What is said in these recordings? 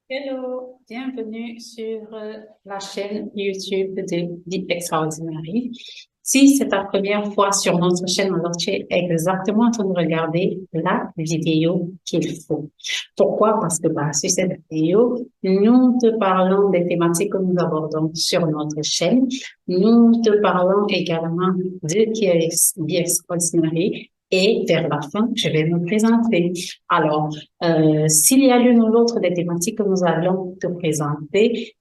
Hello, bienvenue sur la chaîne YouTube de The Extraordinary. Si c'est ta première fois sur notre chaîne, alors tu es exactement en train de regarder la vidéo qu'il faut. Pourquoi? Parce que sur cette vidéo, nous te parlons des thématiques que nous abordons sur notre chaîne. Nous te parlons également de qui est The Extraordinary. Et vers la fin, je vais me présenter. Alors, s'il y a l'une ou l'autre des thématiques que nous allons te présenter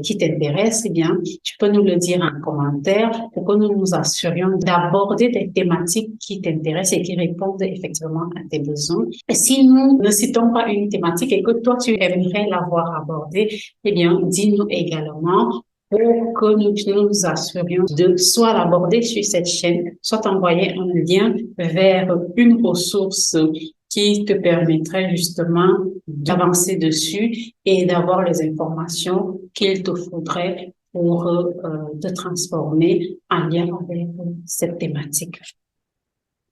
qui t'intéresse, eh bien, tu peux nous le dire en commentaire pour que nous nous assurions d'aborder des thématiques qui t'intéressent et qui répondent effectivement à tes besoins. Et si nous ne citons pas une thématique et que toi, tu aimerais l'avoir abordée, eh bien, dis-nous également pour que nous assurions de soit l'aborder sur cette chaîne, soit envoyer un lien vers une ressource qui te permettrait justement d'avancer dessus et d'avoir les informations qu'il te faudrait pour te transformer en lien avec cette thématique.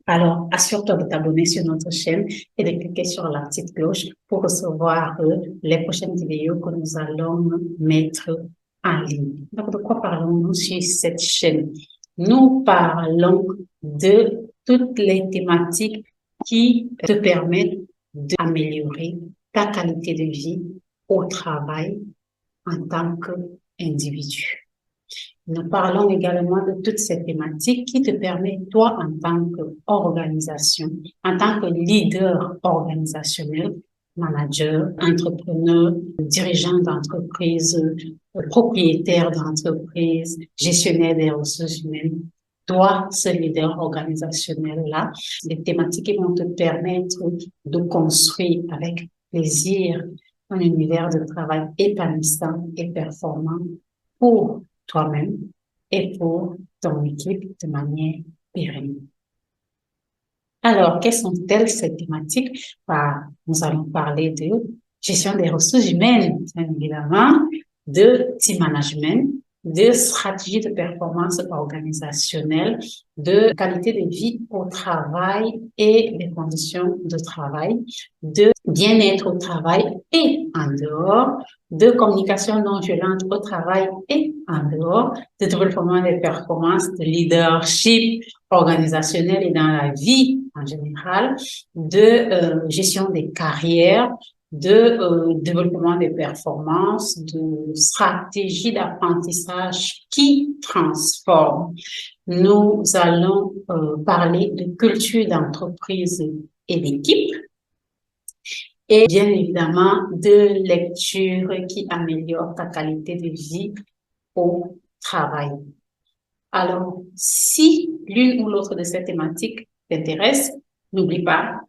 Alors, assure-toi de t'abonner sur notre chaîne et de cliquer sur la petite cloche pour recevoir les prochaines vidéos que nous allons mettre en ligne. Donc, de quoi parlons-nous sur cette chaîne? Nous parlons de toutes les thématiques qui te permettent d'améliorer ta qualité de vie au travail en tant qu'individu. Nous parlons également de toutes ces thématiques qui te permettent, toi, en tant qu'organisation, en tant que leader organisationnel, manager, entrepreneur, dirigeant d'entreprise, propriétaire d'entreprise, gestionnaire des ressources humaines, toi, ce leader organisationnel-là, des thématiques qui vont te permettre de construire avec plaisir un univers de travail épanouissant et performant pour toi-même et pour ton équipe de manière pérenne. Alors, quelles sont-elles ces thématiques? Nous allons parler de gestion des ressources humaines, bien évidemment, de team management, de stratégie de performance organisationnelle, de qualité de vie au travail et des conditions de travail, de bien-être au travail et en dehors, de communication non violente au travail et en dehors, de développement des performances, de leadership organisationnel et dans la vie en général, de gestion des carrières, de développement des performances, de stratégie d'apprentissage qui transforme. Nous allons parler de culture d'entreprise et d'équipe et bien évidemment de lecture qui améliore ta qualité de vie au travail. Alors, si l'une ou l'autre de ces thématiques t'intéresse, n'oublie pas,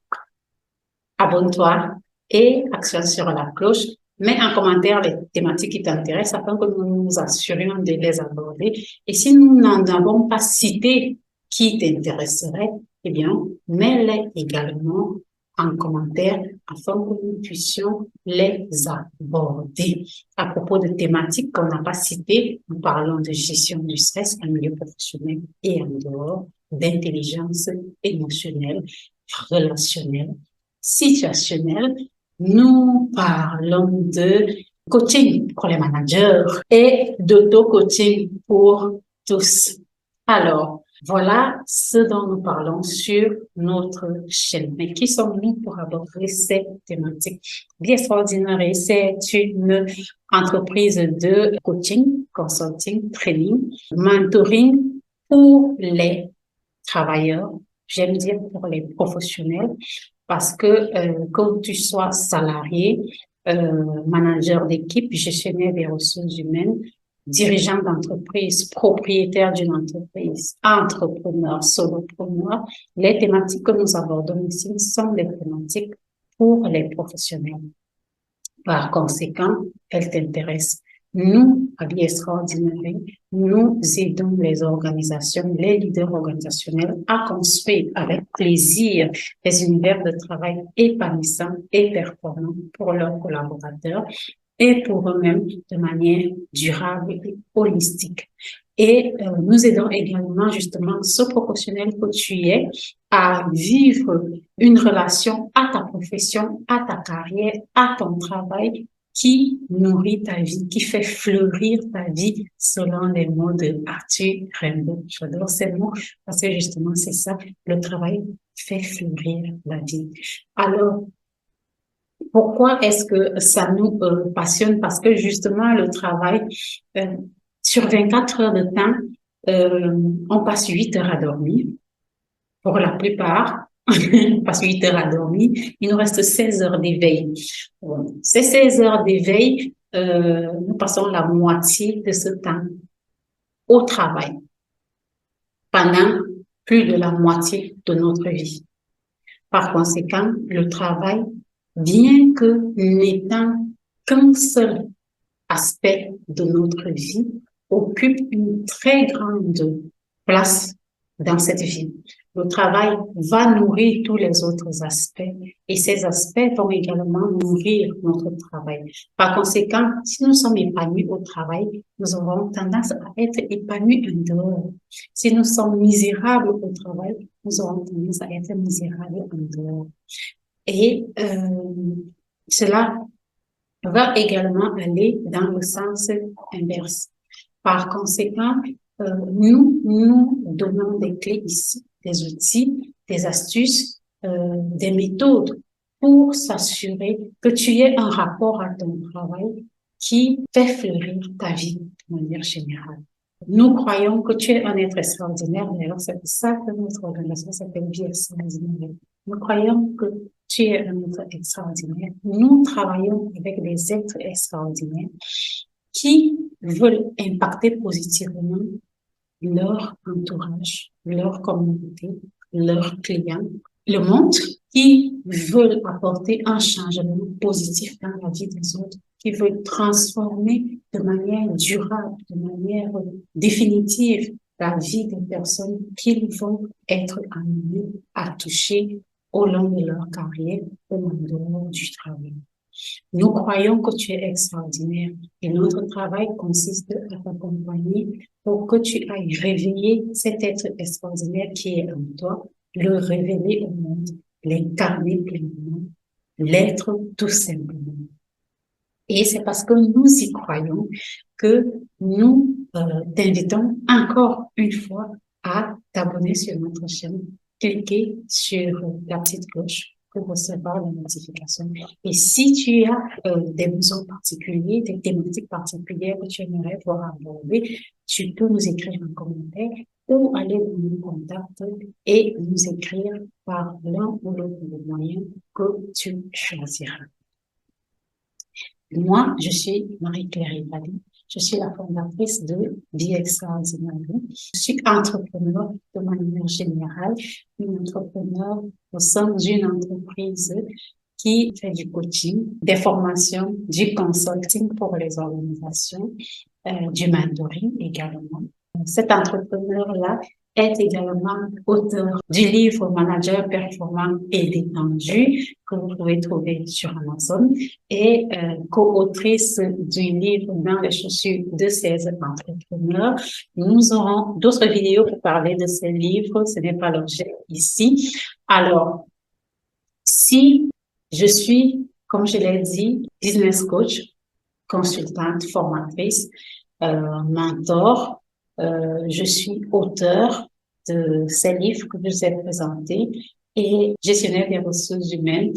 abonne-toi et actionne sur la cloche. Mets en commentaire les thématiques qui t'intéressent afin que nous nous assurions de les aborder. Et si nous n'en avons pas cité qui t'intéresserait, eh bien, mets-les également en commentaire afin que nous puissions les aborder. À propos de thématiques qu'on n'a pas citées, nous parlons de gestion du stress en milieu professionnel et en dehors, d'intelligence émotionnelle, relationnelle, situationnelle. Nous parlons de coaching pour les managers et d'auto-coaching pour tous. Alors, voilà ce dont nous parlons sur notre chaîne. Mais qui sommes-nous pour aborder ces thématiques? The Extraordinary, c'est une entreprise de coaching, consulting, training, mentoring pour les travailleurs, j'aime dire pour les professionnels, parce que tu sois salarié, manager d'équipe, gestionnaire des ressources humaines, dirigeant d'entreprise, propriétaire d'une entreprise, entrepreneur, solopreneur, les thématiques que nous abordons ici sont des thématiques pour les professionnels. Par conséquent, elles t'intéressent. Nous, à The Extraordinary, nous aidons les organisations, les leaders organisationnels à construire avec plaisir des univers de travail épanouissants et performants pour leurs collaborateurs et pour eux-mêmes de manière durable et holistique. Et nous aidons également justement ce professionnel que tu es à vivre une relation à ta profession, à ta carrière, à ton travail qui nourrit ta vie, qui fait fleurir ta vie, selon les mots de Arthur Rimbaud. J'adore ces mots parce que justement, c'est ça, le travail fait fleurir la vie. Alors, pourquoi est-ce que ça nous passionne? Parce que justement, le travail, euh, sur 24 heures de temps, on passe 8 heures à dormir. Pour la plupart, on passe 8 heures à dormir. Il nous reste 16 heures d'éveil. Bon, ces 16 heures d'éveil, nous passons la moitié de ce temps au travail, pendant plus de la moitié de notre vie. Par conséquent, le travail, bien que n'étant qu'un seul aspect de notre vie, occupe une très grande place dans cette vie. Le travail va nourrir tous les autres aspects et ces aspects vont également nourrir notre travail. Par conséquent, si nous sommes épanouis au travail, nous aurons tendance à être épanouis en dehors. Si nous sommes misérables au travail, nous aurons tendance à être misérables en dehors. Et cela va également aller dans le sens inverse. Par conséquent, nous donnons des clés ici, des outils, des astuces, des méthodes pour s'assurer que tu aies un rapport à ton travail qui fait fleurir ta vie de manière générale. Nous croyons que tu es un être extraordinaire, d'ailleurs c'est pour ça que notre organisation s'appelle Vie extraordinaire. Nous croyons que tu es un être extraordinaire. Nous travaillons avec des êtres extraordinaires qui veulent impacter positivement leur entourage, leur communauté, leurs clients, le monde, qui veulent apporter un changement positif dans la vie des autres, qui veulent transformer de manière durable, de manière définitive la vie des personnes qu'ils vont être amenés à toucher au long de leur carrière ou en dehors du travail. Nous croyons que tu es extraordinaire et notre travail consiste à t'accompagner pour que tu ailles réveiller cet être extraordinaire qui est en toi, le révéler au monde, l'incarner pleinement, l'être tout simplement. Et c'est parce que nous y croyons que nous t'invitons encore une fois à t'abonner sur notre chaîne, cliquer sur la petite cloche pour recevoir les notifications. Et si tu as des besoins particuliers, des thématiques particulières que tu aimerais voir aborder, tu peux nous écrire en commentaire ou aller dans nos contacts et nous écrire par l'un ou l'autre moyen que tu choisiras. Moi, je suis Marie-Claire Ibali. Je suis la fondatrice de Vie Extraordinaire. Je suis entrepreneur de manière générale, une entrepreneur au sein d'une entreprise qui fait du coaching, des formations, du consulting pour les organisations, du mentoring également. Cet entrepreneur-là est également auteur du livre Manager performant et détendu que vous pouvez trouver sur Amazon et co-autrice du livre Dans les chaussures de ces entrepreneurs. Nous aurons d'autres vidéos pour parler de ces livres, ce n'est pas l'objet ici. Alors, si je suis, comme je l'ai dit, business coach, consultante, formatrice, mentor, je suis auteur de ces livres que je vous ai présentés et gestionnaire des ressources humaines.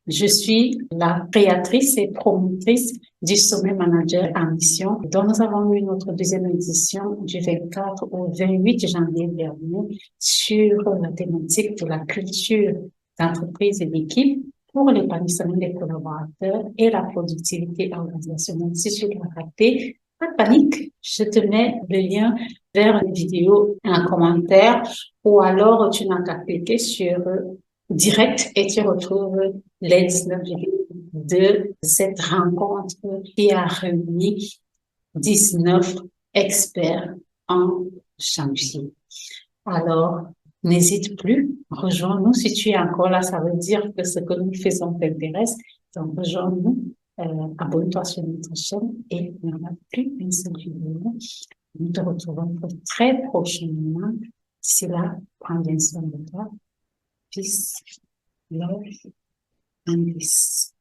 Je suis la créatrice et promotrice du sommet manager en mission, dont nous avons eu notre deuxième édition du 24 au 28 janvier dernier sur la thématique de la culture d'entreprise et d'équipe pour l'épanouissement des collaborateurs et la productivité organisationnelle. Si tu l'as raté, pas de panique, je te mets le lien vers la vidéo en commentaire ou alors tu n'as qu'à cliquer sur direct et tu retrouves les 19 vidéos de cette rencontre qui a réuni 19 experts en janvier. Alors, n'hésite plus, rejoins-nous. Si tu es encore là, ça veut dire que ce que nous faisons t'intéresse. Donc, rejoins-nous, abonne-toi sur notre chaîne et il n'y en a plus une seule vidéo. Nous te retrouvons très prochainement. D'ici là, prends bien soin de toi. Peace, love, and peace.